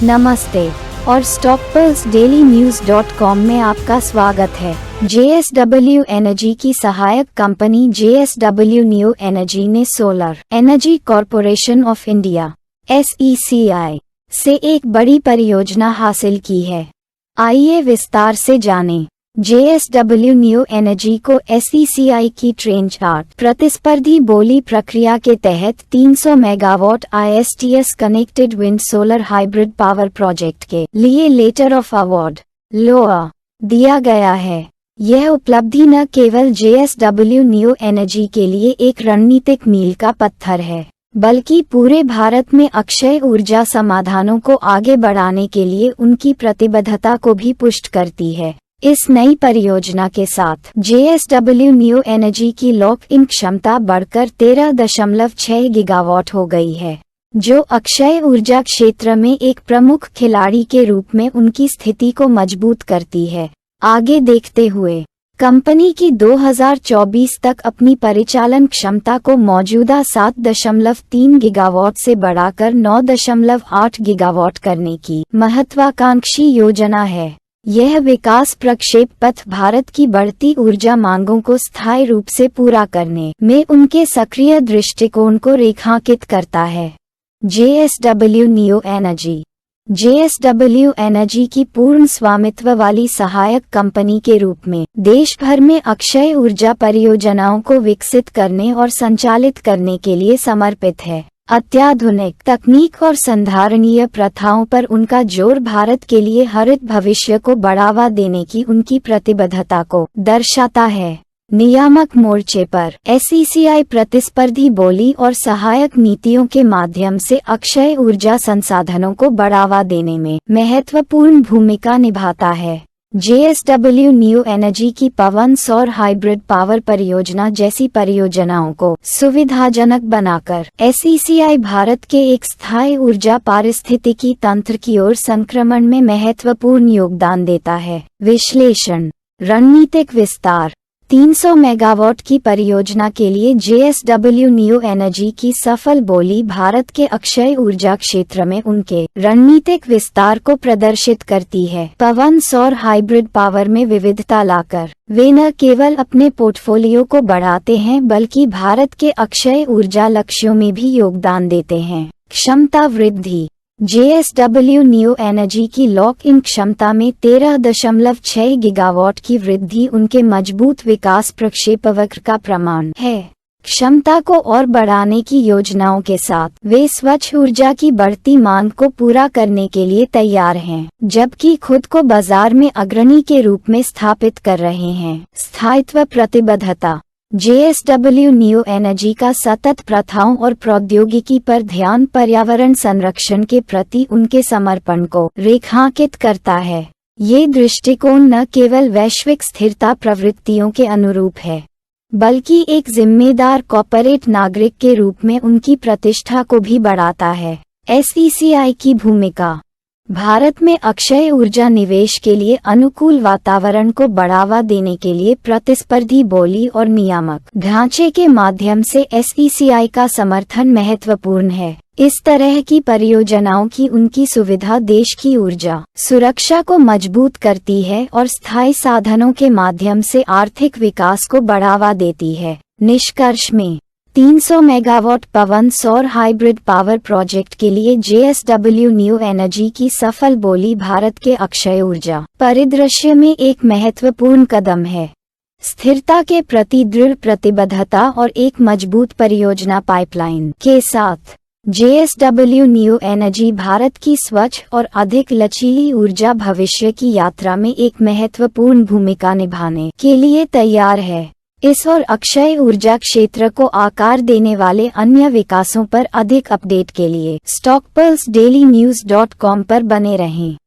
नमस्ते और StockPulseDailyNews.com में आपका स्वागत है। JSW एनर्जी की सहायक कंपनी JSW न्यू एनर्जी ने solar energy corporation of India (SECI) से एक बड़ी परियोजना हासिल की है। आइए विस्तार से जानें। JSW न्यू एनर्जी को SECI की ट्रेन चार्ट प्रतिस्पर्धी बोली प्रक्रिया के तहत 300 megawatt ISTS connected wind solar hybrid power project के लिए लेटर ऑफ अवार्ड (LOA) दिया गया है। यह उपलब्धि न केवल JSW न्यू एनर्जी के लिए एक रणनीतिक मील का पत्थर है, बल्कि पूरे भारत में अक्षय ऊर्जा समाधानों को आगे बढ़ाने के लिए उनकी प्रतिबद्धता को भी पुष्ट करती है। इस नई परियोजना के साथ JSW न्यू एनर्जी की लॉक इन क्षमता बढ़कर 13.6 गीगावाट हो गई है, जो अक्षय ऊर्जा क्षेत्र में एक प्रमुख खिलाड़ी के रूप में उनकी स्थिति को मजबूत करती है। आगे देखते हुए कंपनी की 2024 तक अपनी परिचालन क्षमता को मौजूदा 7.3 गीगावाट से बढ़ाकर 9.8 गीगावाट करने की महत्वाकांक्षी योजना है। यह विकास प्रक्षेप पथ भारत की बढ़ती ऊर्जा मांगों को स्थायी रूप से पूरा करने में उनके सक्रिय दृष्टिकोण को रेखांकित करता है। JSW new energy JSW energy की पूर्ण स्वामित्व वाली सहायक कंपनी के रूप में देश भर में अक्षय ऊर्जा परियोजनाओं को विकसित करने और संचालित करने के लिए समर्पित है। अत्याधुनिक तकनीक और संधारणीय प्रथाओं पर उनका जोर भारत के लिए हरित भविष्य को बढ़ावा देने की उनकी प्रतिबद्धता को दर्शाता है। नियामक मोर्चे पर SECI प्रतिस्पर्धी बोली और सहायक नीतियों के माध्यम से अक्षय ऊर्जा संसाधनों को बढ़ावा देने में महत्वपूर्ण भूमिका निभाता है। JSW न्यू एनर्जी की पवन सौर हाइब्रिड पावर परियोजना जैसी परियोजनाओं को सुविधाजनक बनाकर SECI भारत के एक स्थायी ऊर्जा पारिस्थितिकी तंत्र की ओर संक्रमण में महत्वपूर्ण योगदान देता है। विश्लेषण। रणनीतिक विस्तार। 300 मेगावाट की परियोजना के लिए JSW न्यू एनर्जी की सफल बोली भारत के अक्षय ऊर्जा क्षेत्र में उनके रणनीतिक विस्तार को प्रदर्शित करती है। पवन सौर हाइब्रिड पावर में विविधता लाकर वे न केवल अपने पोर्टफोलियो को बढ़ाते हैं बल्कि भारत के अक्षय ऊर्जा लक्ष्यों में भी योगदान देते हैं। क्षमता वृद्धि। JSW न्यू एनर्जी की लॉक इन क्षमता में 13.6 गीगावाट की वृद्धि उनके मजबूत विकास प्रक्षेपवक्र का प्रमाण है। क्षमता को और बढ़ाने की योजनाओं के साथ वे स्वच्छ ऊर्जा की बढ़ती मांग को पूरा करने के लिए तैयार हैं, जबकि खुद को बाजार में अग्रणी के रूप में स्थापित कर रहे हैं। स्थायित्व प्रतिबद्धता। JSW न्यू एनर्जी का सतत प्रथाओं और प्रौद्योगिकी पर ध्यान पर्यावरण संरक्षण के प्रति उनके समर्पण को रेखांकित करता है। ये दृष्टिकोण न केवल वैश्विक स्थिरता प्रवृत्तियों के अनुरूप है, बल्कि एक जिम्मेदार कॉर्पोरेट नागरिक के रूप में उनकी प्रतिष्ठा को भी बढ़ाता है। SECI की भूमिका। भारत में अक्षय ऊर्जा निवेश के लिए अनुकूल वातावरण को बढ़ावा देने के लिए प्रतिस्पर्धी बोली और नियामक ढांचे के माध्यम से SECI का समर्थन महत्वपूर्ण है। इस तरह की परियोजनाओं की उनकी सुविधा देश की ऊर्जा सुरक्षा को मजबूत करती है और स्थायी साधनों के माध्यम से आर्थिक विकास को बढ़ावा देती है। निष्कर्ष में 300 मेगावाट पवन सौर हाइब्रिड पावर प्रोजेक्ट के लिए JSW न्यू एनर्जी की सफल बोली भारत के अक्षय ऊर्जा परिदृश्य में एक महत्वपूर्ण कदम है। स्थिरता के प्रति दृढ़ प्रतिबद्धता और एक मजबूत परियोजना पाइपलाइन के साथ JSW न्यू एनर्जी भारत की स्वच्छ और अधिक लचीली ऊर्जा भविष्य की यात्रा में एक महत्वपूर्ण भूमिका निभाने के लिए तैयार है। इस और अक्षय ऊर्जा क्षेत्र को आकार देने वाले अन्य विकासों पर अधिक अपडेट के लिए StockPulseDailyNews.com पर बने रहें।